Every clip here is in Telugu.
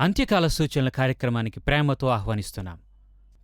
అంత్యకాల సూచనల కార్యక్రమానికి ప్రేమతో ఆహ్వానిస్తున్నాం.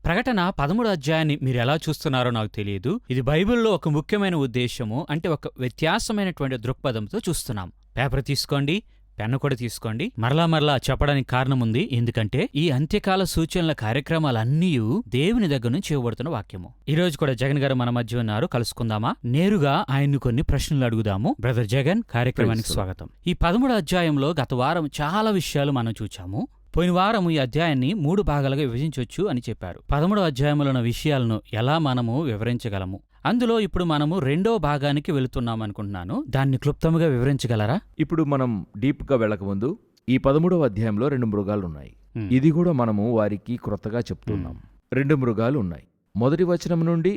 ప్రకటన 13 అధ్యాయాన్ని మీరెలా చూస్తున్నారో నాకు తెలియదు. ఇది బైబిల్లో ఒక ముఖ్యమైన ఉద్దేశము, అంటే ఒక వ్యత్యాసమైనటువంటి దృక్పథంతో చూస్తున్నాం. పేపర్ తీసుకోండి, పెన్ను కూడా తీసుకోండి. మరలా చెప్పడానికి కారణముంది. ఎందుకంటే ఈ అంత్యకాల సూచనల కార్యక్రమాలన్నీ దేవుని దగ్గర నుంచి ఇవ్వబడుతున్న వాక్యము. ఈ రోజు కూడా జగన్ గారు మన మధ్య ఉన్నారు. కలుసుకుందామా? నేరుగా ఆయన్ని కొన్ని ప్రశ్నలు అడుగుదాము. బ్రదర్ జగన్, కార్యక్రమానికి స్వాగతం. ఈ 13 అధ్యాయంలో గత వారం చాలా విషయాలు మనం చూచాము. పోయిన వారం ఈ అధ్యాయాన్ని 3 భాగాలుగా విభజించవచ్చు అని చెప్పారు. 13 అధ్యాయంలోని విషయాలను ఎలా మనము వివరించగలము? అందులో ఇప్పుడు మనము 2వ భాగానికి వెళుతున్నాం అనుకుంటున్నాను. దాన్ని క్లుప్తముగా వివరించగలరా? ఇప్పుడు మనం డీప్గా వెళ్ళకముందు ఈ 13వ అధ్యాయంలో 2 మృగాలున్నాయి. ఇది కూడా మనము వారికి క్రొత్తగా చెప్తున్నాం. 2 మృగాలు ఉన్నాయి. మొదటి వచనం నుండి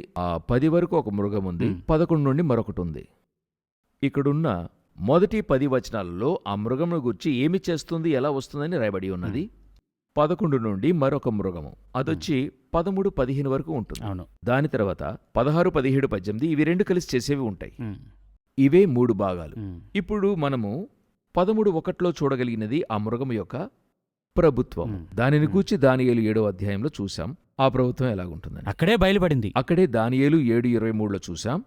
10 వరకు ఒక మృగం ఉంది, 11 నుండి మరొకటి ఉంది. ఇక్కడున్న మొదటి 10 వచనాలలో ఆ మృగమును గురించి ఏమి చేస్తుంది, ఎలా వస్తుందని రాయబడి ఉన్నది. 11 నుండి మరొక మృగము, అదొచ్చి 13, 15 వరకు ఉంటుంది. దాని తర్వాత 16, 17, 18 ఇవి 2 కలిసి చేసేవి ఉంటాయి. ఇవే 3 భాగాలు. ఇప్పుడు మనము 13:1 చూడగలిగినది ఆ మృగము యొక్క ప్రభుత్వం. దానిని గూర్చి దానియేలు 7వ అధ్యాయంలో చూశాం. ఆ ప్రభుత్వం ఎలాగుంటుందని అక్కడే బయలుపడింది. అక్కడే దానియేలు 7:23లో చూశాం.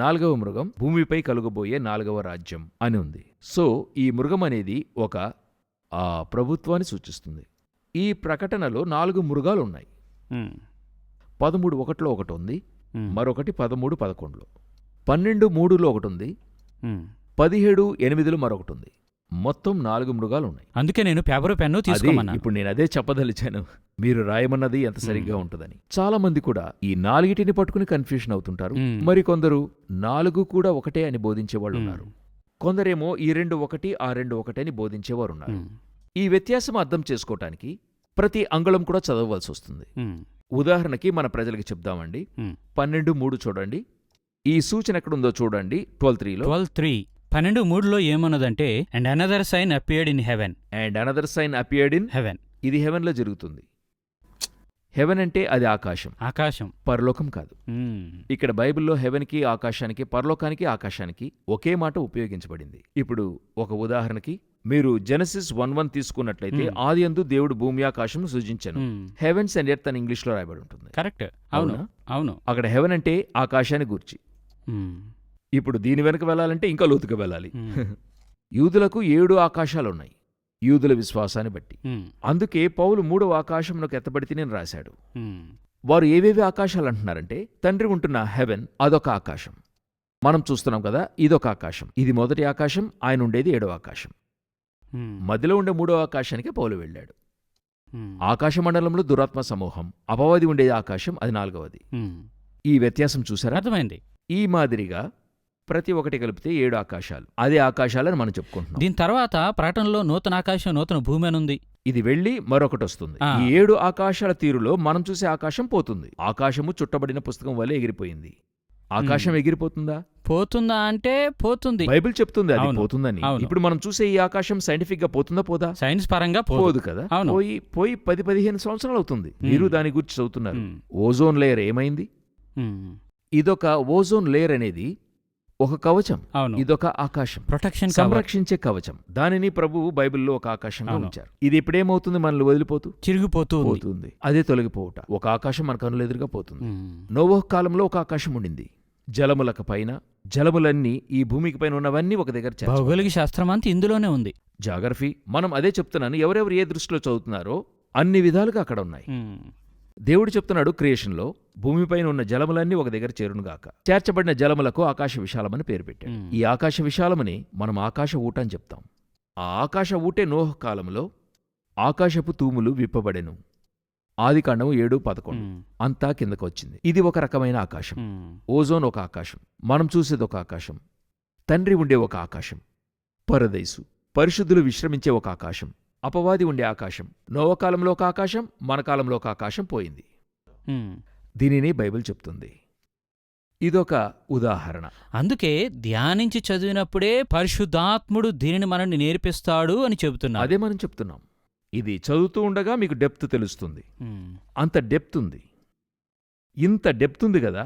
4వ మృగం భూమిపై కలుగబోయే 4వ రాజ్యం అని ఉంది. సో ఈ మృగం అనేది ఒక ప్రభుత్వాన్ని సూచిస్తుంది. ఈ ప్రకటనలో 4 మృగాలు ఉన్నాయి. 13:1లో ఒకటి ఉంది, మరొకటి 13, 11లో, 12:3లో ఒకటి ఉంది, 17:8లో మరొకటి ఉంది. మొత్తం 4 మృగాలు ఉన్నాయి. అందుకే నేను పేపరు పెన్ను తీసుకోమన్నాను. ఇప్పుడు నేను అదే చెప్పదలిచాను, మీరు రాయమన్నది ఎంత సరిగ్గా ఉంటుందని. చాలా మంది కూడా ఈ 4టిని పట్టుకుని కన్ఫ్యూషన్ అవుతుంటారు. మరికొందరు 4 కూడా ఒకటే అని బోధించేవాళ్ళు ఉన్నారు. కొందరేమో ఈ 2 ఒకటి, ఆ 2 ఒకటే అని బోధించేవారు ఉన్నారు. ఈ వ్యత్యాసం అర్థం చేసుకోవటానికి ప్రతి అంగుళం కూడా చదవవలసి వస్తుంది. ఉదాహరణకి మన ప్రజలకి చెప్దామండి. 12:3 చూడండి. ఈ సూచన ఎక్కడుందో చూడండి. 12:3లో 12:3లో ఏమన్నదంటే, and another sign appeared in heaven. And another sign appeared in heaven. ఇది హెవెన్ లో జరుగుతుంది. హెవెన్ అంటే అది ఆకాశం, పరలోకం కాదు. ఇక్కడ బైబిల్లో హెవెన్కి, ఆకాశానికి, పరలోకానికి, ఆకాశానికి ఒకే మాట ఉపయోగించబడింది. ఇప్పుడు ఒక ఉదాహరణకి మీరు జెనసిస్ 1:1 తీసుకున్నట్లయితే, ఆదియందు దేవుడు భూమి ఆకాశం సృజించెను. హెవెన్స్ అండ్ ఎర్త్ అని ఇంగ్లీష్ లో రాయబడి ఉంటుంది. కరెక్ట్. అవును. అక్కడ హెవెన్ అంటే ఆకాశాన్ని గూర్చి. ఇప్పుడు దీని వెనక వెళ్ళాలంటే ఇంకా లోతుగా వెళ్ళాలి. యూదులకు 7 ఆకాశాలున్నాయి, యూదుల విశ్వాసాన్ని బట్టి. అందుకే పౌలు 3వ ఆకాశంలోకి ఎత్తబడితేనే రాశాడు. వారు ఏవేవి ఆకాశాలు అంటున్నారంటే, తండ్రి ఉంటున్న హెవెన్ అదొక ఆకాశం, మనం చూస్తున్నాం కదా, ఇదొక ఆకాశం. ఇది మొదటి ఆకాశం, ఆయన ఉండేది 7వ ఆకాశం. మధ్యలో ఉండే 3వ ఆకాశానికి పౌలు వెళ్ళాడు. ఆకాశ మండలంలో దురాత్మ సమూహం, అపవాది ఉండేది ఆకాశం, అది 4వది. ఈ వ్యత్యాసం చూసారా? అర్థమైంది. ఈ మాదిరిగా ప్రతి ఒక్కటి కలిపితే 7 ఆకాశాలు. అదే ఆకాశాలని మనం చెప్పుకుంటున్నాం. దీని తర్వాత ప్రకటనలో నూతన ఆకాశం, నూతన భూమి అని ఉంది. ఇది వెళ్ళి మరొకటి వస్తుంది. ఈ 7 ఆకాశాల తీరులో మనం చూసే ఆకాశం పోతుంది. ఆకాశము చుట్టబడిన పుస్తకం వల్లే ఎగిరిపోయింది. ఆకాశం ఎగిరిపోతుందా? పోతుందా అంటే పోతుంది. బైబిల్ చెప్తుంది అది పోతుందని. ఇప్పుడు మనం చూసే ఈ ఆకాశం సైంటిఫిక్ గా పోతుందా? పోదా? సైన్స్ పరంగా పోదు కదా. పోయి 10-15 సంవత్సరాలు అవుతుంది. మీరు దాని గురించి చదువుతున్నారు. ఓజోన్ లేయర్ ఏమైంది? ఇదొక ఓజోన్ లేయర్ అనేది ఒక కవచం, ఇదొక ఆకాశం, ప్రొటెక్షన్, సంరక్షించే కవచం. దానిని ప్రభువు బైబిల్లో ఒక ఆకాశంగా ఉంచారు. ఇది ఇప్పుడేమవుతుంది? మనల్ని వదిలిపోతూ చిరిగిపోతుంది. అదే తొలగిపోవుట. ఒక ఆకాశం మన కనులు ఎదురుగా పోతుంది. నోవహు కాలంలో ఒక ఆకాశం ఉండింది. జలములకు పైన, జలములన్నీ ఈ భూమికి పైన ఉన్నవన్నీ ఒక దగ్గర. భౌగోళిక శాస్త్రం అంతా ఇందులోనే ఉంది. జాగ్రఫీ, మనం అదే చెప్తున్నాను. ఎవరెవరు ఏ దృష్టిలో చదువుతున్నారో అన్ని విధాలుగా అక్కడ ఉన్నాయి. దేవుడు చెప్తున్నాడు, క్రియేషన్లో భూమిపైన ఉన్న జలములన్నీ ఒక దగ్గర చేరునుగాక. చేర్చబడిన జలములకు ఆకాశ విశాలమని పేరు పెట్టాడు. ఈ ఆకాశ విశాలమని మనం ఆకాశ ఊట అని చెప్తాం. ఆ ఆకాశ ఊటే నోహు కాలంలో ఆకాశపు తూములు విప్పబడెను. ఆదికాండం 7:11 అంతా కిందకు వచ్చింది. ఇది ఒక రకమైన ఆకాశం. ఓజోన్ ఒక ఆకాశం, మనం చూసేది ఒక ఆకాశం, తండ్రి ఉండే ఒక ఆకాశం, పరదైసు, పరిశుద్ధులు విశ్రమించే ఒక ఆకాశం, అపవాది ఉండే ఆకాశం. నోవహు కాలంలో ఒక ఆకాశం, మన కాలంలో ఒక ఆకాశం పోయింది. దీనిని బైబిల్ చెప్తుంది. ఇదొక ఉదాహరణ. అందుకే ధ్యానించి చదివినప్పుడే పరిశుద్ధాత్ముడు దీనిని మనల్ని నేర్పిస్తాడు అని చెబుతున్నా. అదే మనం చెప్తున్నాం. ఇది చదువుతూ ఉండగా మీకు డెప్త్ తెలుస్తుంది. అంత డెప్త్ ఉంది. ఇంత డెప్త్ ఉంది కదా.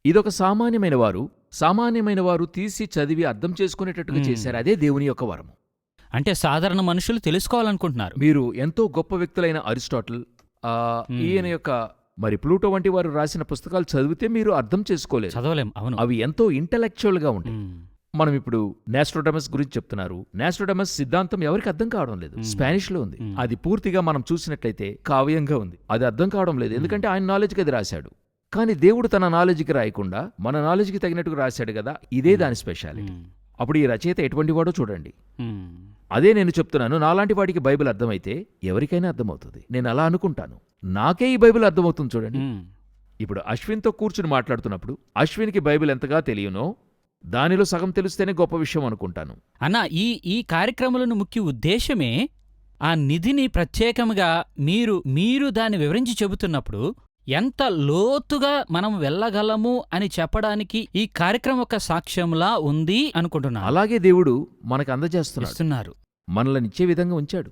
ఇదొక సామాన్యమైన వారు తీసి చదివి అర్థం చేసుకునేటట్టుగా చేశారు. అదే దేవుని యొక్క వరము. అంటే సాధారణ మనుషులు తెలుసుకోవాలనుకుంటున్నారు. మీరు ఎంతో గొప్ప వ్యక్తులైన అరిస్టాటిల్, ఈయన యొక్క మరి ప్లూటో వంటి వారు రాసిన పుస్తకాలు చదివితే మీరు అర్థం చేసుకోలేరు. చదవలేం. అవును. అవి ఎంతో ఇంటలెక్చువల్ గా ఉంటాయి. మ్మ్. మనం ఇప్పుడు నాస్ట్రోడమస్ గురించి చెప్తున్నారు. నాస్ట్రోడమస్ సిద్ధాంతం ఎవరికి అర్థం కావడం లేదు. స్పానిష్ లో ఉంది. అది పూర్తిగా మనం చూసినట్లయితే కావ్యంగా ఉంది. అది అర్థం కావడం లేదు, ఎందుకంటే ఆయన నాలెడ్జ్కి అది రాశాడు. కానీ దేవుడు తన నాలెడ్జ్కి రాయకుండా మన నాలెడ్జ్కి తగినట్టుగా రాశాడు కదా, ఇదే దాని స్పెషాలిటీ. అప్పుడు ఈ రచయిత ఎటువంటి వాడో చూడండి. మ్మ్. అదే నేను చెప్తున్నాను, నాలాంటి వాడికి బైబిల్ అర్థమైతే ఎవరికైనా అర్థమవుతుంది. నేను అలా అనుకుంటాను. నాకే ఈ బైబిల్ అర్థమవుతుంది చూడండి. మ్మ్. ఇప్పుడు అశ్విన్తో కూర్చుని మాట్లాడుతున్నప్పుడు అశ్విన్కి బైబిల్ ఎంతగా తెలియనో దానిలో సగం తెలిస్తేనే గొప్ప విషయం అనుకుంటాను. అన్న ఈ కార్యక్రమాలను ముఖ్య ఉద్దేశమే ఆ నిధిని ప్రత్యేకంగా మీరు దాన్ని వివరించి చెబుతున్నప్పుడు ఎంత లోతుగా మనం వెళ్ళగలము అని చెప్పడానికి ఈ కార్యక్రమం ఒక సాక్ష్యంలా ఉంది అనుకుంటున్నాను. అలాగే దేవుడు మనకు అందజేస్తున్నాడు, ఇస్తున్నారు. మనల్ని ఇచ్చే విధంగా ఉంచాడు.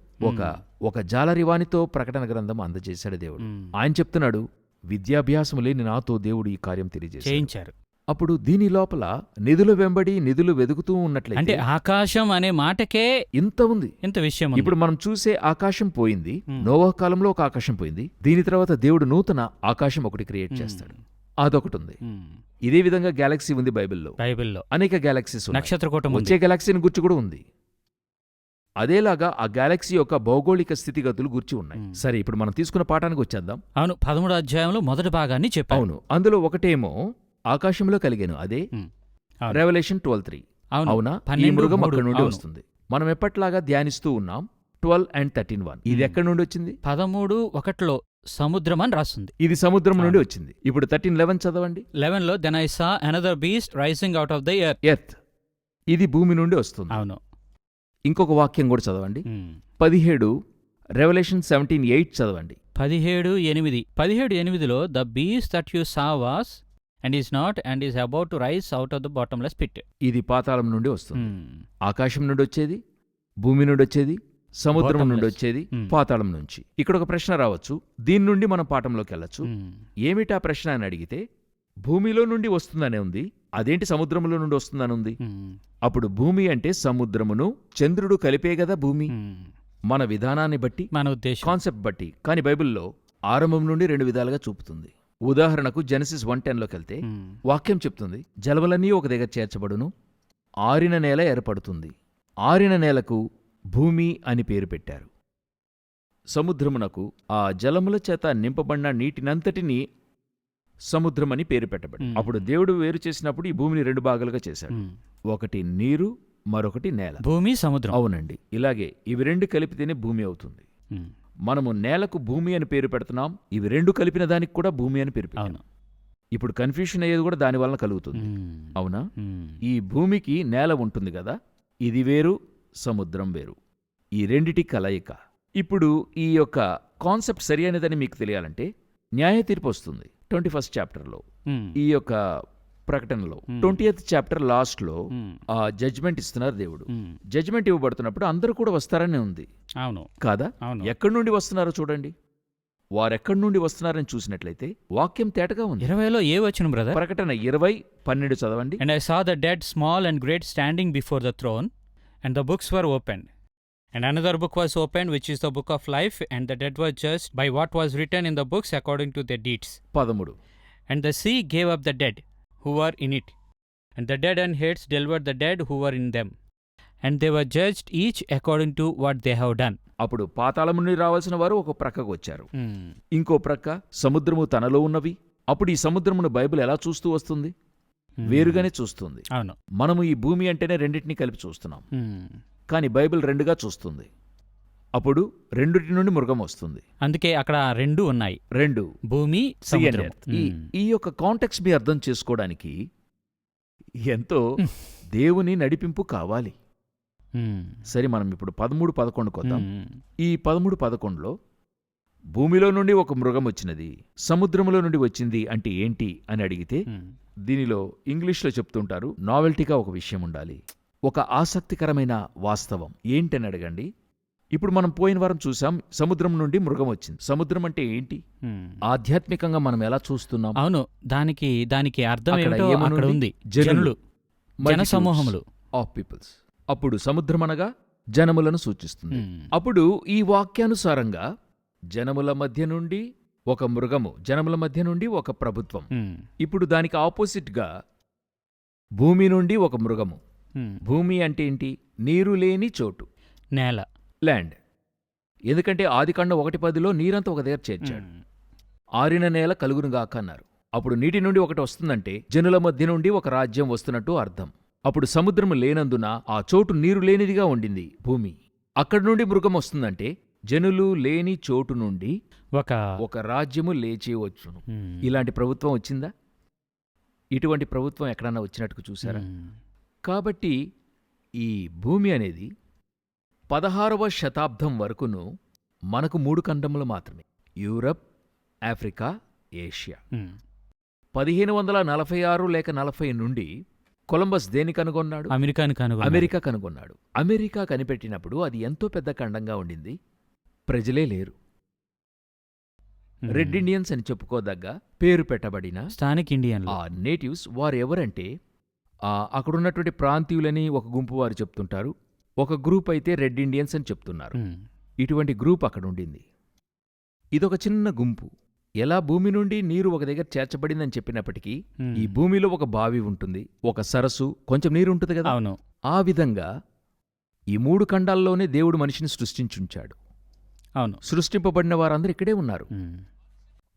ఒక జాలరివానితో ప్రకటన గ్రంథం అందజేశాడు దేవుడు. ఆయన చెప్తున్నాడు, విద్యాభ్యాసం లేని నాతో దేవుడు ఈ కార్యం చేయించారు. అప్పుడు దీని లోపల నిధులు వెంబడి నిధులు వెదుకుతూ అంటే ఉన్నట్లయితే ఆకాశం అనే మాటకే ఇంత ఉంది. ఇంత విషయం ఉంది. ఇప్పుడు మనం చూసే ఆకాశం పోయింది. నోవహు కాలంలో ఒక ఆకాశం పోయింది. దీని తర్వాత దేవుడు నూతన ఆకాశం ఒకటి క్రియేట్ చేస్తాడు. అదొకటి ఉంది. ఇదే విధంగా గెలాక్సీ ఉంది బైబిల్లో. అనేక గెలాక్సీస్ ఉన్నాయి. నక్షత్రకూటం వచ్చే గెలాక్సీని గుర్చి కూడా ఉంది. అదేలాగా ఆ గెలాక్సీ యొక్క భౌగోళిక స్థితిగతులు గుర్చి ఉన్నాయి. సరే, ఇప్పుడు మనం తీసుకున్న పాఠానికి వచ్చేద్దాం. అవును, 13వ అధ్యాయంలో మొదటి భాగాన్ని చెప్పాను. అవును, అందులో ఒకటేమో ఆకాశంలో కలిగాను, అదే రెవల్యూషన్ 12:3. అవునా? ఈ మృగం అక్కడి నుండి వస్తుంది. మనం ఎప్పట్లాగా ధ్యానిస్తూ ఉన్నాం 12 and 13:1. ఇది ఎక్కడి నుండి వచ్చింది? 13:1 సముద్రం అని రాస్తుంది. ఇది సముద్రం నుండి వచ్చింది. ఇప్పుడు 13:11 చదవండి. 11లో then I saw another beast rising out of the earth. ఇది భూమి నుండి వస్తుంది. అవును. ఇంకొక వాక్యం కూడా చదవండి. 17 రెవల్యూషన్ 17:8 చదవండి. 17:8లో the beast that you saw was and is not and is about to rise out of the bottomless pit. ఇది పాతాళం నుండి వస్తుంది. ఆకాశం నుండి వచ్చేది, భూమి నుండి వచ్చేది, సముద్రం నుండి వచ్చేది, పాతాళం నుంచి. ఇక్కడ ఒక ప్రశ్న రావచ్చు, దీని నుండి మనం పాఠంలోకి వెళ్ళచ్చు. ఏమిటా ప్రశ్న అని అడిగితే, భూమిలో నుండి వస్తుందనే ఉంది, అదేంటి సముద్రంలో నుండి వస్తుందని ఉంది? అప్పుడు భూమి అంటే సముద్రమును చంద్రుడు కలిపే కదా భూమి. మన విధానాన్ని బట్టి, మన ఉద్దేశం, కాన్సెప్ట్ బట్టి. కానీ బైబిల్లో ఆరంభం నుండి 2 విధాలుగా చూపుతుంది. ఉదాహరణకు జెనసిస్ 1:10లోకి వెళ్తే వాక్యం చెప్తుంది, జలములన్నీ ఒక దగ్గర చేర్చబడును, ఆరిన నేల ఏర్పడుతుంది. ఆరిన నేలకు భూమి అని పేరు పెట్టారు. సముద్రమునకు ఆ జలముల చేత నింపబడిన నీటినంతటినీ సముద్రమని పేరు పెట్టబడి. అప్పుడు దేవుడు వేరు చేసినప్పుడు ఈ భూమిని 2 భాగాలుగా చేశాడు. ఒకటి నీరు, మరొకటి నేల. భూమి, సముద్రం. అవునండి, ఇలాగే ఇవి 2 కలిపితేనే భూమి అవుతుంది. మనము నేలకు భూమి అని పేరు పెడుతున్నాం, ఇవి 2 కలిపిన దానికి కూడా భూమి అని పేరు పెట్టాం. ఇప్పుడు కన్ఫ్యూషన్ అయ్యేది కూడా దాని వలన కలుగుతుంది. అవునా? ఈ భూమికి నేల ఉంటుంది కదా, ఇది వేరు, సముద్రం వేరు, ఈ రెండిటి కలయిక. ఇప్పుడు ఈ యొక్క కాన్సెప్ట్ సరి అయినదని మీకు తెలియాలంటే న్యాయ తీర్పు వస్తుంది 21st చాప్టర్లో. ఈ యొక్క ప్రకటనలో 20th చాప్టర్ లాస్ట్లో ఆ జడ్జ్మెంట్ ఇస్తున్నారు దేవుడు. జడ్జ్మెంట్ ఇవ్వబడుతున్నప్పుడు అందరూ కూడా వస్తారనే ఉంది. అవును కాదా? ఎక్కడి నుండి వస్తున్నారో చూడండి. వారెక్కడి నుండి వస్తున్నారని చూసినట్లయితే వాక్యం తేటగా ఉంది. 20లో ఏ వచనం బ్రదర్? ప్రకటన 20:12 చదవండి. And I saw the dead, small and great, standing before the throne, and the books were opened. And another book was opened, which is the book of life, and the dead were judged by what was written in the books according to their deeds. 13 And the sea gave up the dead who were in it, and the dead and heads delivered the dead who were in them, and they were judged each according to what they have done. అప్పుడు పాతాళం నుండి రావాల్సిన వారు ఒక ప్రక్కకు వచ్చారు. ఇంకో ప్రక్క సముద్రము తనలో ఉన్నవి. అప్పుడు ఈ సముద్రమును బైబిల్ ఎలా చూస్తూ వస్తుంది? వేరుగానే చూస్తుంది. అవును, మనము ఈ భూమి అంటేనే రెండింటినీ కలిపి చూస్తున్నాం, కానీ బైబిల్ 2గా చూస్తుంది. అప్పుడు 2 నుండి మృగం వస్తుంది. అందుకే అక్కడ 2 ఉన్నాయి, 2 భూమి, సముద్రం. ఈ యొక్క కాంటెక్స్ట్ మీ అర్థం చేసుకోవడానికి ఎంతో దేవుని నడిపింపు కావాలి. సరే, మనం ఇప్పుడు 13:11 కొద్దాం. ఈ 13:11లో భూమిలో నుండి ఒక మృగం వచ్చినది, సముద్రములో నుండి వచ్చింది అంటే ఏంటి అని అడిగితే, దీనిలో ఇంగ్లీష్లో చెప్తుంటారు, నావెల్టీగా ఒక విషయం ఉండాలి, ఒక ఆసక్తికరమైన వాస్తవం ఏంటని అడగండి. ఇప్పుడు మనం పోయిన వారం చూసాం, సముద్రం నుండి మృగం వచ్చింది. సముద్రం అంటే ఏంటి? ఆధ్యాత్మికంగా మనం ఎలా చూస్తున్నాం? అవును, దానికి అర్థం ఏమిటో అక్కడ ఉంది. జనులు, జనసమూహములు ఆఫ్ పీపుల్స్. అప్పుడు సముద్రం అనగా జనములను సూచిస్తుంది. అప్పుడు ఈ వాక్యానుసారంగా జనముల మధ్య నుండి ఒక మృగము, జనముల మధ్య నుండి ఒక ప్రభుత్వం. ఇప్పుడు దానికి ఆపోజిట్గా భూమి నుండి ఒక మృగము. భూమి అంటే ఏంటి? నీరు లేని చోటు, నేల, ల్యాండ్. ఎందుకంటే ఆదికాండం 1:10లో నీరంతా ఒక దగ్గర చేర్చాడు. ఆరిన నేల కలుగునుగాక అన్నారు. అప్పుడు నీటి నుండి ఒకటి వస్తుందంటే జనుల మధ్య నుండి ఒక రాజ్యం వస్తున్నట్టు అర్థం. అప్పుడు సముద్రము లేనందున ఆ చోటు నీరు లేనిదిగా ఉండింది భూమి. అక్కడి నుండి మృగం వస్తుందంటే జనులు లేని చోటు నుండి ఒక రాజ్యము లేచి వచ్చును. ఇలాంటి ప్రభుత్వం వచ్చిందా? ఇటువంటి ప్రభుత్వం ఎక్కడన్నా వచ్చినట్టు చూసారా? కాబట్టి ఈ భూమి అనేది 16వ శతాబ్దం వరకును మనకు 3 ఖండములు మాత్రమే: యూరప్, ఆఫ్రికా, ఏషియా. 1546 లేక 40 నుండి కొలంబస్ దేని కనుగొన్నాడు? అమెరికా కనుగొన్నాడు. అమెరికా కనిపెట్టినప్పుడు అది ఎంతో పెద్ద ఖండంగా ఉండింది. ప్రజలే లేరు. రెడ్ ఇండియన్స్ అని చెప్పుకోదగ్గ పేరు పెట్టబడిన స్థానిక ఇండియన్ ఆ నేటివ్స్ వారెవరంటే అక్కడున్నటువంటి ప్రాంతీయులని ఒక గుంపు వారు చెప్తుంటారు. ఒక గ్రూప్ అయితే రెడ్ ఇండియన్స్ అని చెప్తున్నారు. ఇటువంటి గ్రూప్ అక్కడ ఉండింది. ఇదొక చిన్న గుంపు. ఎలా భూమి నుండి నీరు ఒక దగ్గర చేర్చబడిందని చెప్పినప్పటికీ ఈ భూమిలో ఒక బావి ఉంటుంది, ఒక సరస్సు, కొంచెం నీరు ఉంటుంది కదా. అవును. ఆ విధంగా ఈ 3 ఖండాల్లోనే దేవుడు మనిషిని సృష్టించుంచాడు. అవును. సృష్టింపబడిన వారందరూ ఇక్కడే ఉన్నారు.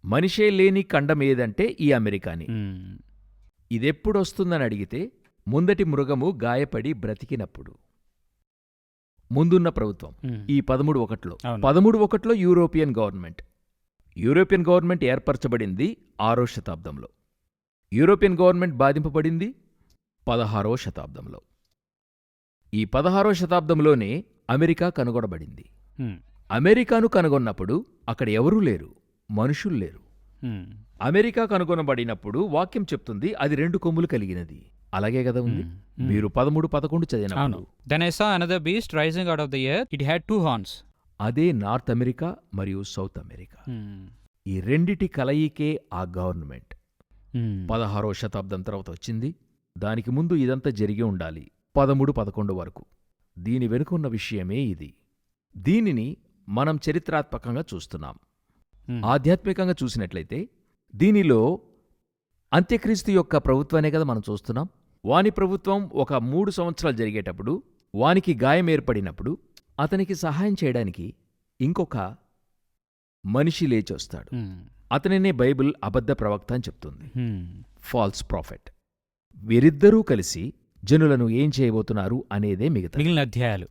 మనిషే లేని ఖండం ఏదంటే ఈ అమెరికాని. ఇదెప్పుడొస్తుందని అడిగితే ముందటి మృగము గాయపడి బ్రతికినప్పుడు. ముందున్న ప్రభుత్వం ఈ 13:1లో. 13:1లో యూరోపియన్ గవర్నమెంట్ ఏర్పరచబడింది 6వ శతాబ్దంలో. యూరోపియన్ గవర్నమెంట్ బాధింపబడింది 16వ శతాబ్దంలో. ఈ 16వ శతాబ్దంలోనే అమెరికా కనుగొనబడింది. అమెరికాను కనుగొన్నప్పుడు అక్కడ ఎవరూ లేరు, మనుషులు లేరు. అమెరికా కనుగొనబడినప్పుడు వాక్యం చెప్తుంది అది 2 కొమ్ములు కలిగినది. అలాగే కదా ఉంది. మీరు 13-11 చదివినప్పుడు Then I saw another beast rising out of the earth. It had 2 horns. అదే నార్త్ అమెరికా మరియు సౌత్ అమెరికా. ఈ రెండిటి కలయికే ఆ గవర్నమెంట్. 16వ శతాబ్దం తర్వాత వచ్చింది. దానికి ముందు ఇదంతా జరిగి ఉండాలి 13-11 వరకు. దీని వెనుక ఉన్న విషయమే ఇది. దీనిని మనం చరిత్రాత్మకంగా చూస్తున్నాం. ఆధ్యాత్మికంగా చూసినట్లయితే దీనిలో అంత్యక్రీస్తు యొక్క ప్రభుత్వానే కదా మనం చూస్తున్నాం. వాని ప్రభుత్వం ఒక 3 సంవత్సరాలు జరిగేటప్పుడు వానికి గాయం ఏర్పడినప్పుడు అతనికి సహాయం చేయడానికి ఇంకొక మనిషి లేచొస్తాడు. అతనినే బైబిల్ అబద్ధ ప్రవక్త అని చెప్తుంది, ఫాల్స్ ప్రాఫెట్. వీరిద్దరూ కలిసి జనులను ఏం చేయబోతున్నారు అనేదే మిగిలిన అధ్యాయాలు.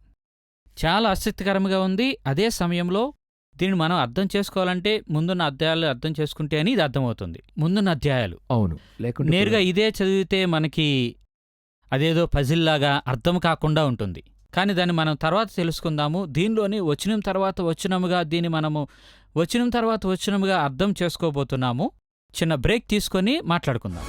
చాలా ఆసక్తికరంగా ఉంది. అదే సమయంలో దీన్ని మనం అర్థం చేసుకోవాలంటే ముందున్న అధ్యాయాలు అర్థం చేసుకుంటే అని ఇది అర్థమవుతుంది. ముందున్న అధ్యాయాలు అవును, లేకుంటే నేరుగా ఇదే చదివితే మనకి అదేదో పజిల్లాగా అర్థం కాకుండా ఉంటుంది. కానీ దాన్ని మనం తర్వాత తెలుసుకుందాము. దీనిలోని వచనం తర్వాత వచనముగా దీన్ని మనము వచనం తర్వాత వచనముగా అర్థం చేసుకోబోతున్నాము. చిన్న బ్రేక్ తీసుకొని మాట్లాడుకుందాం.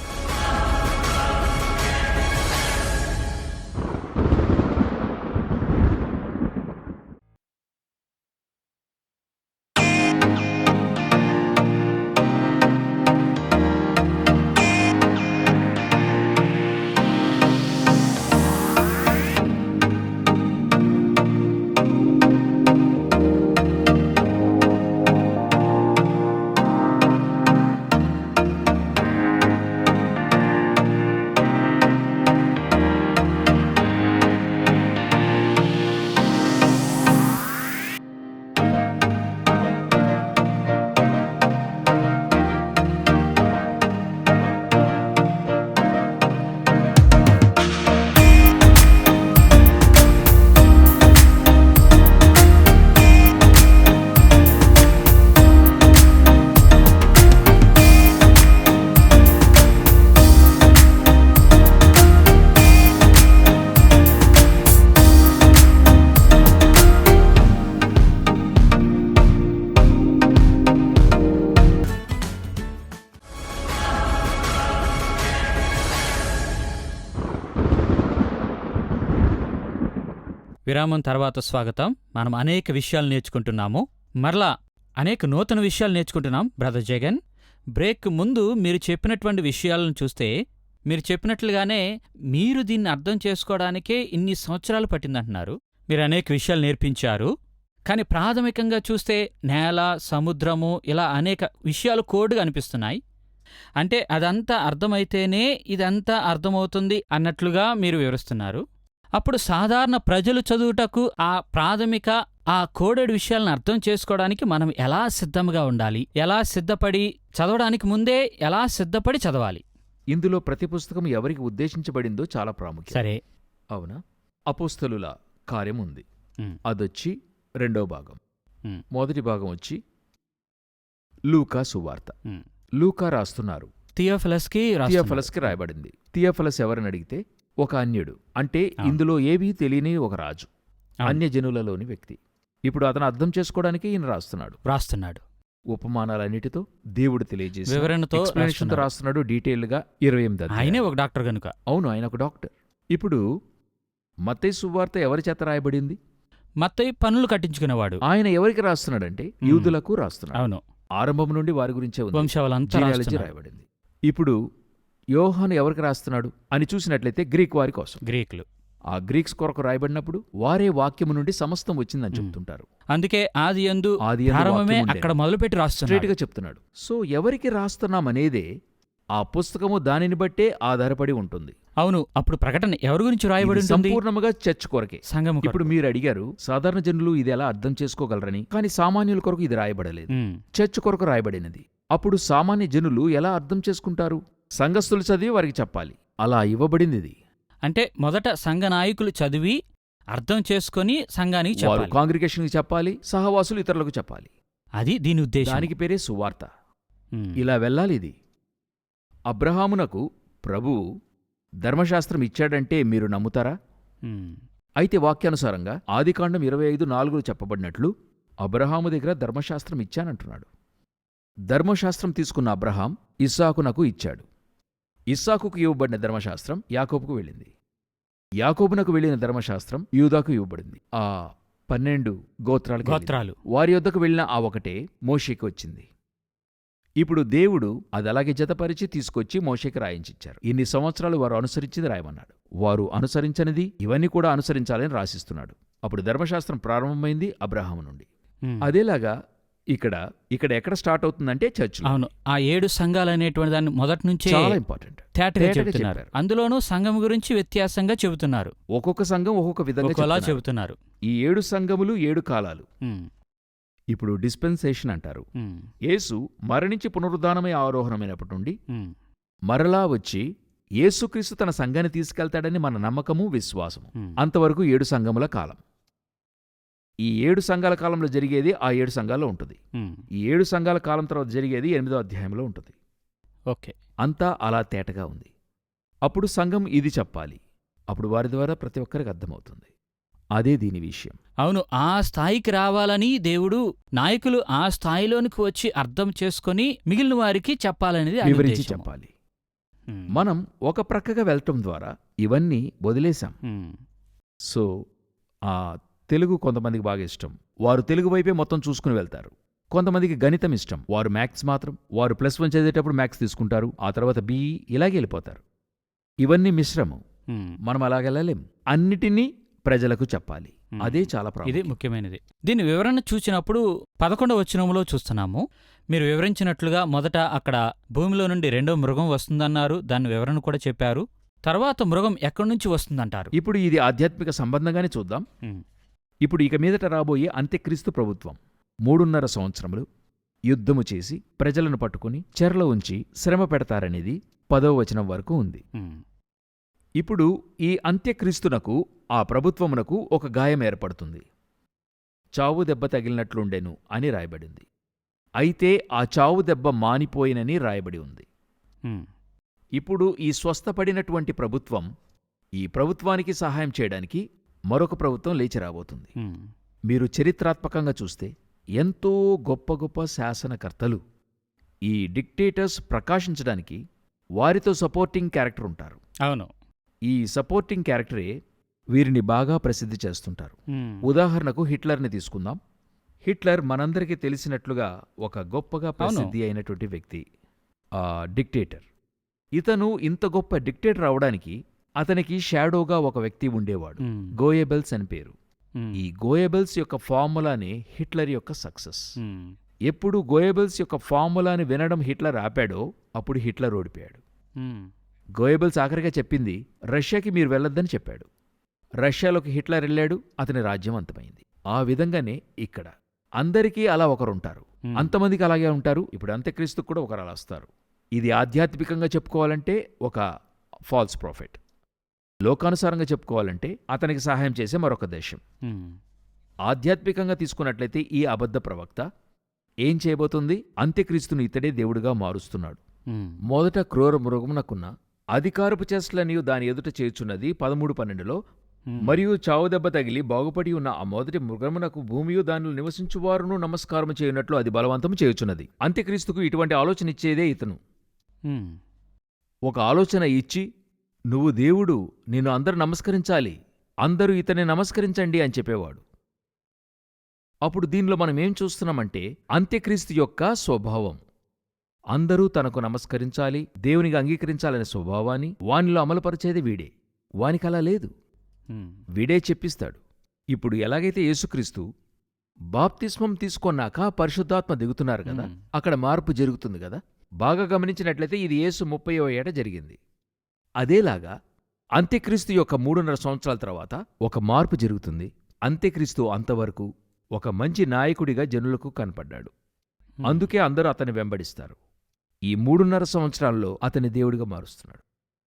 విరామం తర్వాత స్వాగతం. మనం అనేక విషయాలు నేర్చుకుంటున్నాము. మరలా అనేక నూతన విషయాలు నేర్చుకుంటున్నాం. బ్రదర్ జగన్, బ్రేక్ ముందు మీరు చెప్పినటువంటి విషయాలను చూస్తే మీరు చెప్పినట్లుగానే మీరు దీన్ని అర్థం చేసుకోవడానికే ఇన్ని సంవత్సరాలు పట్టిందంటున్నారు. మీరు అనేక విషయాలు నేర్పించారు. కానీ ప్రాథమికంగా చూస్తే నేల, సముద్రము ఇలా అనేక విషయాలు కోడ్గా అనిపిస్తున్నాయి. అంటే అదంతా అర్థమైతేనే ఇదంతా అర్థమవుతుంది అన్నట్లుగా మీరు వివరిస్తున్నారు. అప్పుడు సాధారణ ప్రజలు చదువుటకు ఆ ప్రాథమిక ఆ కోడెడ్ విషయాలను అర్థం చేసుకోవడానికి మనం ఎలా సిద్ధంగా ఉండాలి, ఎలా సిద్ధపడి చదవడానికి ముందే ఎలా సిద్ధపడి చదవాలి? ఇందులో ప్రతి పుస్తకం ఎవరికి ఉద్దేశించబడిందో చాలా ప్రాముఖ్యం. సరే. అవునా? అపోస్తలుల కార్యం ఉంది, ఉమ్, అదొచ్చి 2వ భాగం. ఉమ్, మొదటి భాగం వచ్చి లూకా సువార్త. ఉమ్. లూకా రాస్తున్నారు, థియోఫిలస్కి థియోఫిలస్కి రాయబడింది. థియోఫిలస్ ఎవరని అడిగితే ఒక అన్యుడు, అంటే ఇందులో ఏవీ తెలియని ఒక రాజు, అన్యజనులలోని వ్యక్తి. ఇప్పుడు అతను అర్థం చేసుకోవడానికి ఈయన రాస్తున్నాడు. ఉపమానాలన్నిటితో దేవుడు తెలియజేసి వివరణతో ఎక్స్ప్లెనేషన్తో రాస్తున్నాడు, డీటెయిల్గా. 28 ఆయనే ఒక డాక్టర్ గనుక. అవును, ఆయన ఒక డాక్టర్. ఇప్పుడు మత్తయి సువార్త ఎవరి చేత రాయబడింది? మత్తయి పన్నులు కట్టించుకునేవాడు. ఆయన ఎవరికి రాస్తున్నాడంటే యూదులకు రాస్తున్నాడు. అవును, ఆరంభం నుండి వారి గురించే ఉంది, వంశావళంతా జీనియాలజీ రాస్తున్నాడు. రాయబడింది. ఇప్పుడు యోహాను ఎవరికి రాస్తున్నాడు అని చూసినట్లయితే గ్రీక్ వారి కోసం. గ్రీకులు. ఆ గ్రీక్స్ కొరకు రాయబడినప్పుడు వారే వాక్యము నుండి సమస్తం వచ్చిందని చెప్తుంటారు. అందుకే ఆదియందు ఆదియందు ప్రారంభమే వాక్యం అక్కడ మొదలుపెట్టి రాస్తున్నాడు. స్ట్రైట్గా చెప్తున్నాడు. సో ఎవరికి రాస్తున్నామనేదే ఆ పుస్తకము దానిని బట్టే ఆధారపడి ఉంటుంది. అవును. అప్పుడు ప్రకటన ఎవరి గురించి రాయబడి ఇది ఉంటుంది? సంపూర్ణముగా చర్చ్ కొరకే. సంఘము కొరకు. ఇప్పుడు మీరు అడిగారు సాధారణ జనులు ఇది ఎలా అర్థం చేసుకోగలరని. కానీ సామాన్యుల కొరకు ఇది రాయబడలేదు, చర్చ్ కొరకు రాయబడినది. అప్పుడు సామాన్య జనులు ఎలా అర్థం చేసుకుంటారు? సంఘస్థులు చదివి వారికి చెప్పాలి. అలా ఇవ్వబడింది ఇది. అంటే మొదట సంఘ నాయకులు చదివి అర్థం చేసుకొని సంఘానికి వారు చెప్పాలి. కాంగ్రిగేషన్కి చెప్పాలి, సహవాసులు ఇతరులకు చెప్పాలి. అది దీని ఉద్దేశం. దానికి పేరే సువార్త. ఉమ్, ఇలా వెళ్ళాలి ఇది. అబ్రహామునకు ప్రభువు ధర్మశాస్త్రం ఇచ్చాడంటే మీరు నమ్ముతారా? ఉమ్, అయితే వాక్యానుసారంగా ఆదికాండం 25:4 చెప్పబడినట్లు అబ్రహాము దగ్గర ధర్మశాస్త్రం ఇచ్చానంటున్నాడు. ధర్మశాస్త్రం తీసుకున్న అబ్రహాం ఇస్సాకునకు ఇచ్చాడు. ఇస్సాకుకు ఇవ్వబడిన ధర్మశాస్త్రం యాకోబుకు వెళ్ళింది. యాకోబునకు వెళ్ళిన ధర్మశాస్త్రం యూదాకు ఇవ్వబడింది. ఆ 12 గోత్రాలు వారి యొద్దకు వెళ్ళిన ఆ ఒకటే మోషేకి వచ్చింది. ఇప్పుడు దేవుడు అది అలాగే జతపరిచి తీసుకొచ్చి మోషేకి రాయించిచ్చారు. ఇన్ని సంవత్సరాలు వారు అనుసరించింది రాయమన్నాడు. వారు అనుసరించనిది ఇవన్నీ కూడా అనుసరించాలని రాసిస్తున్నాడు. అప్పుడు ధర్మశాస్త్రం ప్రారంభమైంది అబ్రహాము నుండి. ఉమ్. అదేలాగా ఇక్కడ ఎక్కడ స్టార్ట్ అవుతుందంటే చర్చ్లో. అవును. ఆ 7 సంఘాలు అనేటువంటి దాన్ని మొదటి నుంచే చాలా ఇంపార్టెంట్. తేటగా చెబుతున్నారు. అందులోనూ సంఘం గురించి వ్యత్యాసంగా చెబుతున్నారు. ఒక్కొక్క సంఘం ఒక్కొక్క విధంగా చెబుతున్నారు. ఈ 7 సంఘములు 7 కాలాలు. ఉమ్, ఇప్పుడు డిస్పెన్సేషన్ అంటారు. ఉమ్, యేసు మరణించి పునరుద్ధానమై ఆరోహణమైనప్పటి నుండి ఉమ్, మరలా వచ్చి యేసుక్రీస్తు తన సంఘాన్ని తీసుకెళ్తాడని మన నమ్మకము, విశ్వాసము. ఉమ్. అంతవరకు 7 సంఘముల కాలం. ఈ 7 సంఘాల కాలంలో జరిగేది ఆ 7 సంఘాల్లో ఉంటుంది. ఉమ్, ఈ 7 సంఘాల కాలం తర్వాత జరిగేది 8వ అధ్యాయంలో ఉంటుంది. ఓకే. అంతా అలా తేటగా ఉంది. అప్పుడు సంఘం ఇది చెప్పాలి. అప్పుడు వారి ద్వారా ప్రతి ఒక్కరికి అర్థమవుతుంది. అదే దీని విషయం. అవును. ఆ స్థాయికి రావాలని దేవుడు నాయకులు ఆ స్థాయిలోనికి వచ్చి అర్థం చేసుకొని మిగిలిన వారికి చెప్పాలనేది ఆయన వివరించి ఉద్దేశము. చెప్పాలి. ఉమ్, మనం ఒక ప్రక్కగా వెళ్ళటం ద్వారా ఇవన్నీ వదిలేశాం. ఉమ్, సో ఆ తెలుగు కొంతమందికి బాగా ఇష్టం, వారు తెలుగు వైపే మొత్తం చూసుకుని వెళ్తారు. కొంతమందికి గణితం ఇష్టం, వారు మ్యాథ్స్ మాత్రం. వారు +1 చదివేటప్పుడు మ్యాథ్స్ తీసుకుంటారు, ఆ తర్వాత BE ఇలాగే వెళ్ళిపోతారు. ఇవన్నీ మిశ్రమం. ఉమ్. మనం అలాగెళ్ళలేం. అన్నిటినీ ప్రజలకు చెప్పాలి. అదే చాలా ఇది ప్రాముఖ్యం. ముఖ్యమైనది. దీని వివరణ చూసినప్పుడు 11వ వచనంలో చూస్తున్నాము. మీరు వివరించినట్లుగా మొదట అక్కడ భూమిలో నుండి 2వ మృగం వస్తుందన్నారు. దాని వివరణ కూడా చెప్పారు. తర్వాత మృగం ఎక్కడి నుంచి వస్తుందంటారు? ఇప్పుడు ఇది ఆధ్యాత్మిక సంబంధంగానే చూద్దాం. ఉమ్, ఇప్పుడు ఇక మీదట రాబోయే అంత్యక్రీస్తు ప్రభుత్వం 3.5 సంవత్సరములు యుద్ధము చేసి ప్రజలను పట్టుకుని చెరలో ఉంచి శ్రమ పెడతారనేది 10వ వచనం వరకు ఉంది. ఉమ్, ఇప్పుడు ఈ అంత్యక్రీస్తునకు ఆ ప్రభుత్వమునకు ఒక గాయం ఏర్పడుతుంది. చావు దెబ్బ తగిలినట్లుండెను అని రాయబడింది. అయితే ఆ చావు దెబ్బ మానిపోయినని రాయబడి ఉంది. ఉమ్, ఇప్పుడు ఈ స్వస్థపడినటువంటి ప్రభుత్వం, ఈ ప్రభుత్వానికి సహాయం చేయడానికి మరొక ప్రభుత్వం లేచి రాబోతుంది. ఉమ్, మీరు చరిత్రాత్మకంగా చూస్తే ఎంతో గొప్ప గొప్ప శాసనకర్తలు, ఈ డిక్టేటర్స్ ప్రకాశించడానికి వారితో సపోర్టింగ్ క్యారెక్టర్ ఉంటారు. అవును. ఈ సపోర్టింగ్ క్యారెక్టరే వీరిని బాగా ప్రసిద్ధి చేస్తుంటారు. ఉమ్, ఉదాహరణకు హిట్లర్ని తీసుకుందాం. హిట్లర్ మనందరికీ తెలిసినట్లుగా ఒక గొప్పగా ప్రసిద్ధి అయినటువంటి వ్యక్తి, డిక్టేటర్. ఇతను ఇంత గొప్ప డిక్టేటర్ అవడానికి అతనికి షాడోగా ఒక వ్యక్తి ఉండేవాడు. ఉమ్, గోయెబెల్స్ అని పేరు. ఈ గోయబెల్స్ యొక్క ఫార్ములానే హిట్లర్ యొక్క సక్సెస్. ఎప్పుడు గోయబెల్స్ యొక్క ఫార్ములాని వినడం హిట్లర్ ఆపాడో అప్పుడు హిట్లర్ ఓడిపోయాడు. గోయబెల్స్ ఆఖరిగా చెప్పింది రష్యాకి మీరు వెళ్ళొద్దని చెప్పాడు. రష్యాలోకి హిట్లర్ వెళ్ళాడు, అతని రాజ్యం అంతమైంది. ఆ విధంగానే ఇక్కడ అందరికీ అలా ఒకరుంటారు, అంతమందికి అలాగే ఉంటారు. ఇప్పుడు అంత్యక్రీస్తుకు కూడా ఒకరు అలా వస్తారు. ఇది ఆధ్యాత్మికంగా చెప్పుకోవాలంటే ఒక ఫాల్స్ ప్రాఫిట్, లోకానుసారంగా చెప్పుకోవాలంటే అతనికి సహాయం చేసే మరొక దేశం. ఆధ్యాత్మికంగా తీసుకున్నట్లయితే ఈ అబద్ధ ప్రవక్త ఏం చేయబోతుంది? అంత్యక్రీస్తుని ఇతడే దేవుడిగా మారుస్తున్నాడు. మొదట క్రూర మృగమునకున్న అధికారపు చేష్టలనియు దాని ఎదుట చేర్చున్నది 13:12లో, మరియు చావుదెబ్బ తగిలి బాగుపడి ఉన్న ఆ మొదటి మృగమునకు భూమియు దానిలో నివసించువారును నమస్కారము చేయనట్లు అది బలవంతము చేయుచున్నది. అంత్యక్రీస్తుకు ఇటువంటి ఆలోచన ఇచ్చేదే ఇతను. ఒక ఆలోచన ఇచ్చి, నువ్వు దేవుడు, నిన్ను అందరూ నమస్కరించాలి, అందరూ ఇతన్ని నమస్కరించండి అని చెప్పేవాడు. అప్పుడు దీనిలో మనం ఏం చూస్తున్నామంటే అంత్యక్రీస్తు యొక్క స్వభావం. అందరూ తనకు నమస్కరించాలి, దేవునిగా అంగీకరించాలనే స్వభావాన్ని వానిలో అమలుపరిచేది వీడే. వానికలా లేదు, వీడే చెప్పిస్తాడు. ఇప్పుడు ఎలాగైతే యేసుక్రీస్తు బాప్తిస్మం తీసుకొన్నాక పరిశుద్ధాత్మ దిగుతున్నారు కదా, అక్కడ మార్పు జరుగుతుంది కదా. బాగా గమనించినట్లయితే ఇది యేసు 30వ ఏట జరిగింది. అదేలాగా అంత్యక్రీస్తు యొక్క 3.5 సంవత్సరాల తర్వాత ఒక మార్పు జరుగుతుంది. అంత్యక్రీస్తు అంతవరకు ఒక మంచి నాయకుడిగా జనులకు కనపడ్డాడు. అందుకే అందరూ అతన్ని వెంబడిస్తారు. ఈ 3.5 సంవత్సరాల్లో అతన్ని దేవుడిగా మారుస్తున్నాడు.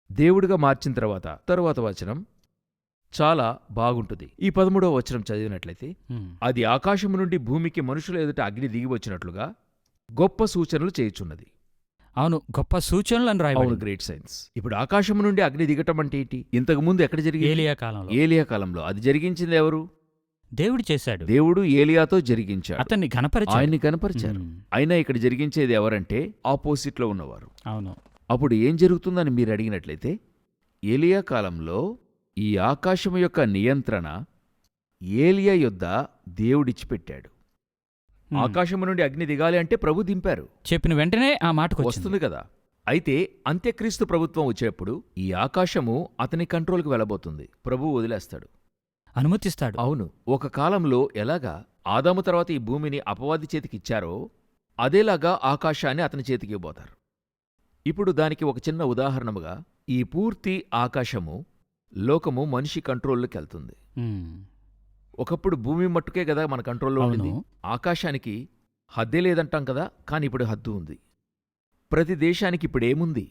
దేవుడిగా మార్చిన తరువాత వచనం చాలా బాగుంటుంది. ఈ 13వ వచనం చదివినట్లయితే, అది ఆకాశము నుండి భూమికి మనుషుల ఎదుట అగ్ని దిగి వచ్చినట్లుగా గొప్ప సూచనలు చేయుచున్నది. అవును, గొప్ప సూచనలు అని రాయబడింది. Great science. ఇప్పుడు ఆకాశము నుండి అగ్ని దిగటం అంటే ఏంటి? ఇంతకు ముందు ఎక్కడ జరిగింది? ఏలియా కాలంలో. అది జరిగించింది ఎవరు? దేవుడు చేశాడు. దేవుడు ఏలియాతో జరిగించాడు, అతన్ని ఆయన్ని కనపరిచారు. అయినా ఇక్కడ జరిగించేది ఎవరంటే ఆపోజిట్ లో ఉన్నవారు. అవును. అప్పుడు ఏం జరుగుతుందని మీరు అడిగినట్లయితే, ఏలియా కాలంలో ఈ ఆకాశము యొక్క నియంత్రణ ఏలియా యొద్ద దేవుడిచ్చిపెట్టాడు. ఆకాశము నుండి అగ్ని దిగాలి అంటే ప్రభు దింపారు. చెప్పిన వెంటనే ఆ మాటకు వస్తుంది కదా. అయితే అంత్యక్రీస్తు ప్రభుత్వం వచ్చేప్పుడు ఈ ఆకాశము అతని కంట్రోల్కి వెళ్ళబోతుంది. ప్రభు వదిలేస్తాడు, అనుమతిస్తాడు. అవును. ఒక కాలంలో ఎలాగా ఆదాము తర్వాత ఈ భూమిని అపవాది చేతికిచ్చారో అదేలాగా ఆకాశాన్ని అతని చేతికి ఇవ్వబోతారు. ఇప్పుడు దానికి ఒక చిన్న ఉదాహరణముగా ఈ పూర్తి ఆకాశము, లోకము మనిషి కంట్రోల్లోకి వెళ్తుంది. ఒకప్పుడు భూమి మట్టుకే కదా మన కంట్రోల్లో ఉంది. ఆకాశానికి హద్దే లేదంటాం కదా, కానీ ఇప్పుడు హద్దు ఉంది. ప్రతి దేశానికి ఇప్పుడు ఏముంది?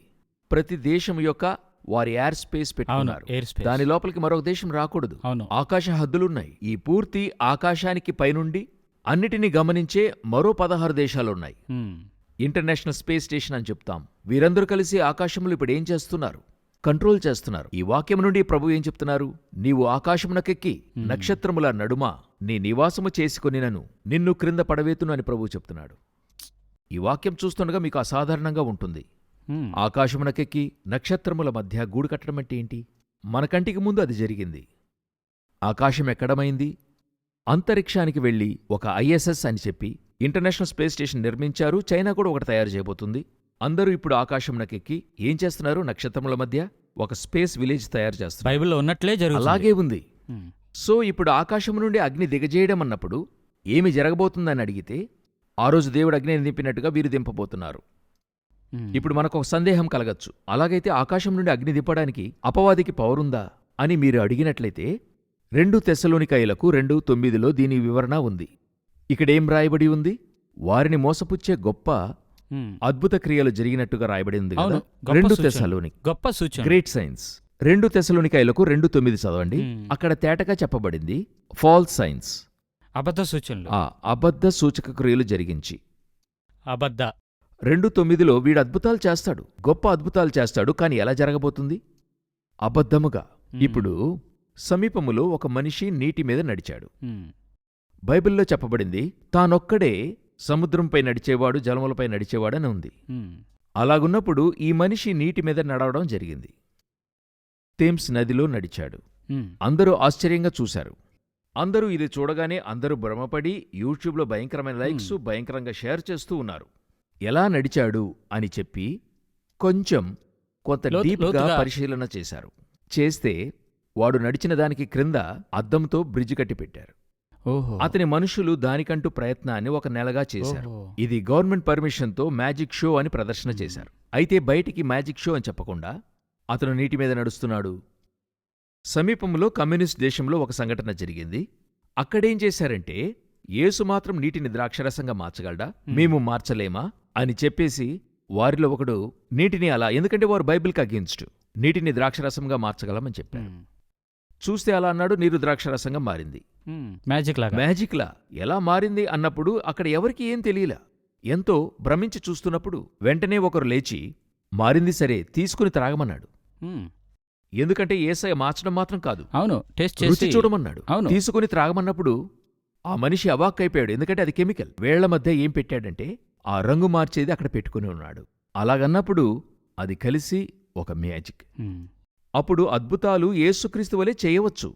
ప్రతి దేశం యొక్క వారి ఎయిర్ స్పేస్ పెట్టుకున్నారు. దాని లోపలికి మరొక దేశం రాకూడదు. ఆకాశ హద్దులున్నాయి. ఈ పూర్తి ఆకాశానికి పైనుండి అన్నిటినీ గమనించే మరో 16 దేశాలున్నాయి. ఇంటర్నేషనల్ స్పేస్ స్టేషన్ అని చెప్తాం. వీరందరూ కలిసి ఆకాశంలో ఇప్పుడు ఏం చేస్తున్నారు? కంట్రోల్ చేస్తున్నారు. ఈ వాక్యం నుండి ప్రభు ఏం చెప్తున్నారు? నీవు ఆకాశమునకెక్కి నక్షత్రముల నడుమ నీ నివాసము చేసుకొనినను నిన్ను క్రింద పడవేతును అని ప్రభు చెప్తున్నాడు. ఈ వాక్యం చూస్తుండగా మీకు అసాధారణంగా ఉంటుంది. ఆకాశమునకెక్కి నక్షత్రముల మధ్య గూడు కట్టడం అంటే ఏంటి? మన కంటికి ముందు అది జరిగింది. ఆకాశం ఎక్కడమైంది? అంతరిక్షానికి వెళ్లి ఒక ISS అని చెప్పి ఇంటర్నేషనల్ స్పేస్ స్టేషన్ నిర్మించారు. చైనా కూడా ఒకటి తయారు చేయబోతుంది. అందరూ ఇప్పుడు ఆకాశంనకెక్కి ఏం చేస్తున్నారు? నక్షత్రముల మధ్య ఒక స్పేస్ విలేజ్ తయారు చేస్తున్నారు. బైబిల్లో ఉన్నట్లే జరుగుతుంది. అలాగే ఉంది. సో ఇప్పుడు ఆకాశం నుండి అగ్ని దిగజేయడం అన్నప్పుడు ఏమి జరగబోతుందని అడిగితే, ఆ రోజు దేవుడు అగ్నిని దింపినట్టుగా వీరు దింపబోతున్నారు. ఇప్పుడు మనకు ఒక సందేహం కలగచ్చు. అలాగైతే ఆకాశం నుండి అగ్ని దింపడానికి అపవాదికి పవరుందా అని మీరు అడిగినట్లయితే 2 తెస్సలోనికైలకు 2:9లో దీని వివరణ ఉంది. ఇక్కడేం రాయబడి ఉంది? వారిని మోసపుచ్చే గొప్ప అద్భుత క్రియలు జరిగినట్టుగా రాయబడి ఉంది కదా. 2 తెస్సలోనిక. గొప్ప సూచన, గ్రేట్ సైన్స్. 2 తెస్సలోనికైలకు 2:9 చదవండి. అక్కడ తేటగా చెప్పబడింది ఫాల్స్ సైన్స్, అబద్ధ సూచనలు, అబద్ధ సూచక క్రియలు జరిగించి. 2:9లో వీడు అద్భుతాలు చేస్తాడు, గొప్ప అద్భుతాలు చేస్తాడు. కాని ఎలా జరగబోతుంది? అబద్ధముగా. ఇప్పుడు సమీపములో ఒక మనిషి నీటి మీద నడిచాడు. బైబిల్లో చెప్పబడింది తానొక్కడే సముద్రంపై నడిచేవాడు, జలములపై నడిచేవాడని ఉంది. అలాగున్నప్పుడు ఈ మనిషి నీటి మీద నడవడం జరిగింది. థేమ్స్ నదిలో నడిచాడు. అందరూ ఆశ్చర్యంగా చూశారు. అందరూ ఇది చూడగానే అందరూ భ్రమపడి యూట్యూబ్లో భయంకరమైన లైక్స్, భయంకరంగా షేర్ చేస్తూ ఉన్నారు. ఎలా నడిచాడు అని చెప్పి కొంత డీప్గా పరిశీలన చేశారు. చేస్తే వాడు నడిచిన దానికి క్రింద అద్దంతో బ్రిడ్జి కట్టి పెట్టారు. ఓహో. అతని మనుషులు దానికంటూ ప్రయత్నాన్ని 1 నెలగా చేశారు. ఓహో. ఇది గవర్నమెంట్ పర్మిషన్తో మ్యాజిక్ షో అని ప్రదర్శన చేశారు. అయితే బయటికి మ్యాజిక్ షో అని చెప్పకుండా అతను నీటి మీద నడుస్తున్నాడు. సమీపంలో కమ్యూనిస్ట్ దేశంలో ఒక సంఘటన జరిగింది. అక్కడేం చేశారంటే, యేసు మాత్రం నీటిని ద్రాక్షరసంగా మార్చగలడా, మేము మార్చలేమా అని చెప్పేసి వారిలో ఒకడు నీటిని అలా, ఎందుకంటే వారు బైబిల్కి అగెన్స్ట్, నీటిని ద్రాక్షరసంగా మార్చగలమని చెప్పారు. చూస్తే అలా అన్నాడు, నీరు ద్రాక్షరసంగా మారింది. మ్యాజిక్ లాగా. మ్యాజిక్లా ఎలా మారింది అన్నప్పుడు అక్కడ ఎవరికి ఏం తెలియలా. ఎంతో భ్రమించి చూస్తున్నప్పుడు వెంటనే ఒకరు లేచి, మారింది సరే తీసుకుని త్రాగమన్నాడు. ఎందుకంటే యేసయ్య మార్చడం మాత్రం కాదు, అవును, టేస్ట్ రుచి చేసి చూడమన్నాడు. అవును. తీసుకుని త్రాగమన్నప్పుడు ఆ మనిషి అవాక్కైపోయాడు. ఎందుకంటే అది కెమికల్. వేళ్ల మధ్య ఏం పెట్టాడంటే ఆ రంగు మార్చేది అక్కడ పెట్టుకుని ఉన్నాడు. అలాగన్నప్పుడు అది కలిసి ఒక మ్యాజిక్. అప్పుడు అద్భుతాలు యేసుక్రీస్తు వలె చేయవచ్చు,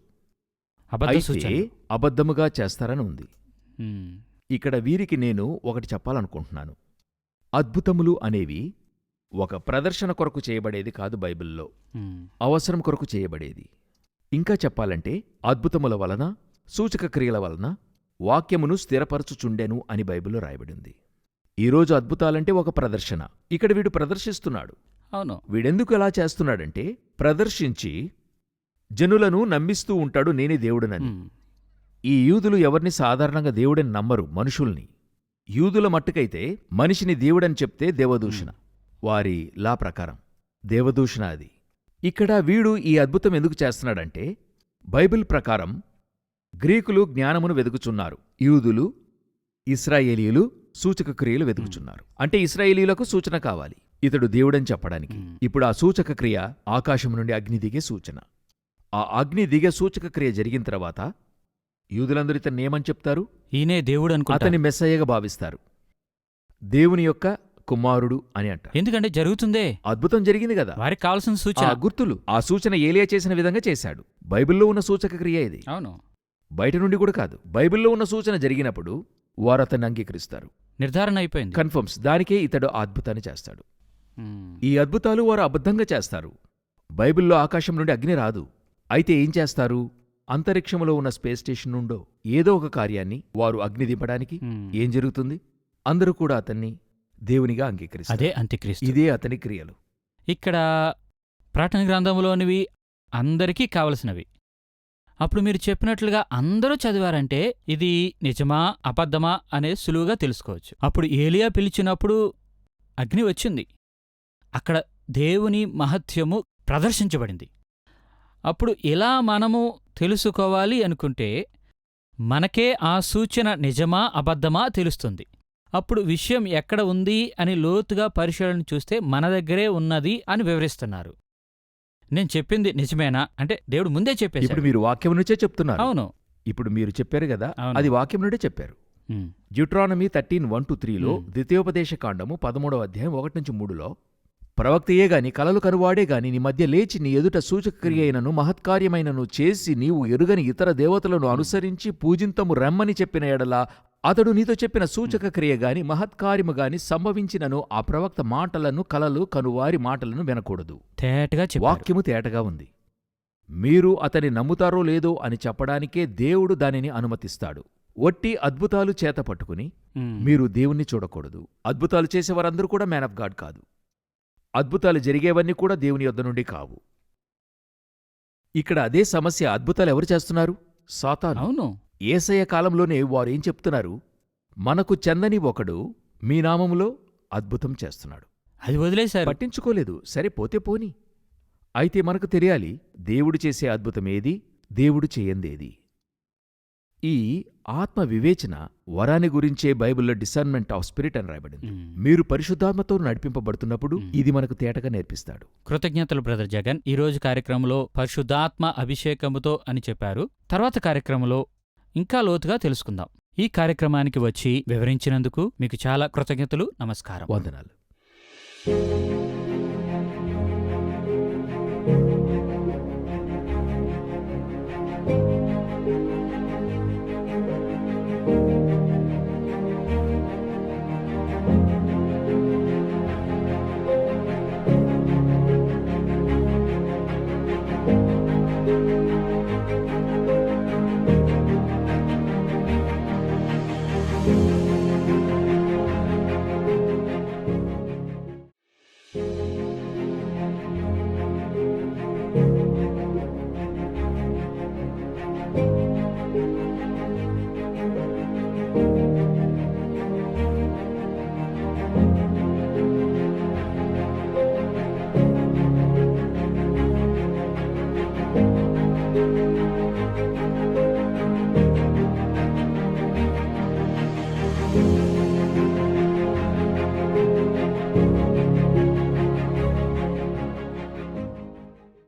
అబద్ధ అయితే సూచన. అబద్ధముగా చేస్తారని ఉంది. ఉమ్. ఇక్కడ వీరికి నేను ఒకటి చెప్పాలనుకుంటున్నాను. అద్భుతములు అనేవి ఒక ప్రదర్శన కొరకు చేయబడేది కాదు బైబిల్లో, ఉమ్. అవసరం కొరకు చేయబడేది. ఇంకా చెప్పాలంటే అద్భుతముల వలన, సూచక క్రియల వలన వాక్యమును స్థిరపరచుచుండెను అని బైబిల్లో రాయబడింది. ఈరోజు అద్భుతాలంటే ఒక ప్రదర్శన. ఇక్కడ వీడు ప్రదర్శిస్తున్నాడు. అవును. వీడెందుకు ఎలా చేస్తున్నాడంటే, ప్రదర్శించి జనులను నమ్మిస్తూ ఉంటాడు నేనే దేవుడనని. ఉమ్. ఈ యూదులు ఎవరిని సాధారణంగా దేవుడని నమ్మరు, మనుషుల్ని. యూదుల మట్టుకైతే మనిషిని దేవుడని చెప్తే దేవదూషణ, వారి లా ప్రకారం దేవదూషణ అది. ఇక్కడ వీడు ఈ అద్భుతం ఎందుకు చేస్తున్నాడంటే, బైబిల్ ప్రకారం గ్రీకులు జ్ఞానమును వెదుకుచున్నారు, యూదులు ఇశ్రాయేలీయులు సూచక క్రియలు వెతుకుచున్నారు. అంటే ఇశ్రాయేలీయులకు సూచన కావాలి ఇతడు దేవుడని చెప్పడానికి. ఇప్పుడు ఆ సూచక క్రియ ఆకాశం నుండి అగ్ని దిగే సూచన. ఆ అగ్ని దిగే సూచక క్రియ జరిగిన తర్వాత యూదులందరూ ఇతన్ని ఏమని చెప్తారు? ఈయనే దేవుడు అనుకుంటారు. అతని మెస్సయ్యగా భావిస్తారు, దేవుని యొక్క కుమారుడు అని అంటారు. ఎందుకంటే జరుగుతుందే, అద్భుతం జరిగింది కదా, వారికి కావాల్సిన ఆ సూచన. గుర్తులు. ఆ సూచన ఏలియా చేసిన విధంగా చేశాడు. బైబిల్లో ఉన్న సూచక క్రియ ఇది, అవును. బయట నుండి కూడా కాదు. బైబిల్లో ఉన్న సూచన జరిగినప్పుడు వారు అతన్ని అంగీకరిస్తారు, నిర్ధారణ అయిపోయింది. కన్ఫర్మ్స్. దానికే ఇతడు ఆ అద్భుతాన్ని చేస్తాడు. ఉమ్. ఈ అద్భుతాలు వారు అబద్ధంగా చేస్తారు. బైబిల్లో ఆకాశం నుండి అగ్ని రాదు. అయితే ఏం చేస్తారు? అంతరిక్షంలో ఉన్న స్పేస్ స్టేషన్ నుండో ఏదో ఒక కార్యాన్ని వారు అగ్ని దింపడానికి. ఉమ్. ఏం జరుగుతుంది? అందరూ కూడా అతన్ని దేవునిగా అంగీకరిస్తారు. అదే అంత్యక్రీస్తు. ఇదే అతని క్రియలు. ఇక్కడ ప్రకటన గ్రంథంలోనివి అందరికీ కావలసినవి. అప్పుడు మీరు చెప్పినట్లుగా అందరూ చదివారంటే ఇది నిజమా అబద్ధమా అనేది సులువుగా తెలుసుకోవచ్చు. అప్పుడు ఏలియా పిలిచినప్పుడు అగ్ని వచ్చింది, అక్కడ దేవుని మహత్యము ప్రదర్శించబడింది. అప్పుడు ఇలా మనము తెలుసుకోవాలి అనుకుంటే మనకే ఆ సూచన నిజమా అబద్ధమా తెలుస్తుంది. అప్పుడు విషయం ఎక్కడ ఉంది అని లోతుగా పరిశీలన చూస్తే మన దగ్గరే ఉన్నది అని వివరిస్తున్నారు. నేను చెప్పింది నిజమేనా అంటే దేవుడు ముందే ఇప్పుడు చెప్పేశాడు. మీరు వాక్యం నుంచే చెప్తున్నారు. అవును. ఇప్పుడు మీరు చెప్పారు కదా, అవును. అది వాక్యం నుండే చెప్పారు. ఉమ్. డ్యూట్రానమీ 13:1-3లో, ద్వితీయోపదేశ కాండము 13వ అధ్యాయం 1-3లో, ప్రవక్తయే గాని కలలు కనువాడే గాని నీ మధ్య లేచి నీ ఎదుట సూచకక్రియ అయినను మహత్కార్యమైనను చేసి నీవు ఎరుగని ఇతర దేవతలను అనుసరించి పూజింతము రమ్మని చెప్పిన ఎడల అతడు నీతో చెప్పిన సూచక క్రియ గాని మహత్కార్యము గాని సంభవించినను ఆ ప్రవక్త మాటలను కలలు కనువారి మాటలను వినకూడదు. తేటగా చెప్పారు. వాక్యము తేటగా ఉంది. మీరు అతని నమ్ముతారో లేదో అని చెప్పడానికే దేవుడు దానిని అనుమతిస్తాడు. ఒట్టి అద్భుతాలు చేత పట్టుకుని ఉమ్. మీరు దేవుణ్ణి చూడకూడదు. అద్భుతాలు చేసేవారందరూ కూడా మ్యాన్ ఆఫ్ గాడ్ కాదు. అద్భుతాలు జరిగేవన్నీ కూడా దేవుని యొద్ద నుండి కావు. ఇక్కడ అదే సమస్య. అద్భుతాలు ఎవరు చేస్తున్నారు? సాతాను. అవును. యేసయ్య కాలంలోనే వారేం చెప్తున్నారు? మనకు చెందని ఒకడు మీ నామములో అద్భుతం చేస్తున్నాడు. అది వదిలేశారు. పట్టించుకోలేదు. సరే పోతే పోని. అయితే మనకు తెలియాలి దేవుడు చేసే అద్భుతమేది, దేవుడు చేయందేది. ఈ ఆత్మ వివేచన వరాన్ని గురించే బైబిల్లో డిసర్న్మెంట్ ఆఫ్ స్పిరిట్ అని రాయబడింది. మీరు పరిశుద్ధాత్మతో నడిపింపబడుతున్నప్పుడు ఇది మనకు తేటగా నేర్పిస్తాడు. కృతజ్ఞతలు బ్రదర్ జగన్. ఈ రోజు కార్యక్రమంలో పరిశుద్ధాత్మ అభిషేకముతో అని చెప్పారు. తర్వాత కార్యక్రమంలో ఇంకా లోతుగా తెలుసుకుందాం. ఈ కార్యక్రమానికి వచ్చి వివరించినందుకు మీకు చాలా కృతజ్ఞతలు. నమస్కారం. వందనాలు.